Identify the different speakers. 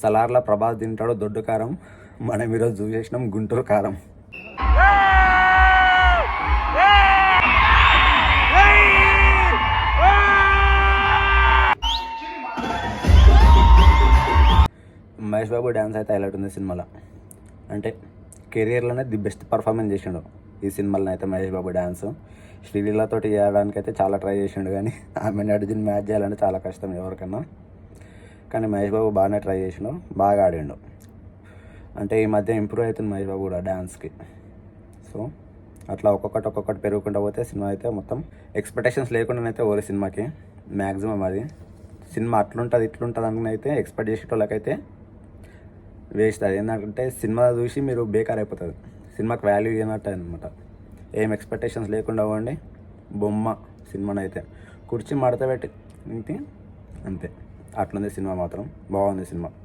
Speaker 1: సలార్ల ప్రభాస్ తింటాడు దొడ్డు కారం. మనం ఈరోజు చూసేసినాం గుంటూరు కారం. మహేష్ బాబు డ్యాన్స్ అయితే హైలైట్ ఉంది సినిమాలో. అంటే కెరియర్లోనే ది బెస్ట్ పర్ఫార్మెన్స్ చేసిండు ఈ సినిమాలో అయితే మహేష్ బాబు డ్యాన్స్. శ్రీలీలతో చేయడానికి అయితే చాలా ట్రై చేసిండు, కానీ ఆమె అర్జున్ మ్యాచ్ చేయాలంటే చాలా కష్టం ఎవరికన్నా. కానీ మహేష్ బాబు బాగానే ట్రై చేసిండు, బాగా ఆడిండు. అంటే ఈ మధ్య ఇంప్రూవ్ అవుతుంది మహేష్ బాబు కూడా డ్యాన్స్కి. సో అట్లా ఒక్కొక్కటి పెరుగుకుంటూ పోతే సినిమా అయితే మొత్తం ఎక్స్పెక్టేషన్స్ లేకుండానైతే ఓరే సినిమాకి మ్యాక్సిమం అది సినిమా అట్లుంటుంది ఇట్లుంటుంది అని అయితే ఎక్స్పెక్ట్ చేసేటోళ్ళకైతే వేస్ట్. అది ఏంటంటే సినిమా చూసి మీరు బేకార్ అయిపోతుంది, సినిమాకి వాల్యూ ఇవ్వనట్టు అనమాట. ఏం ఎక్స్పెక్టేషన్స్ లేకుండా పోండి, బొమ్మ సినిమానైతే కుర్చీ మడత పెట్టి ఇంటి అంతే. అట్లుంది సినిమా, మాత్రం బాగుంది సినిమా.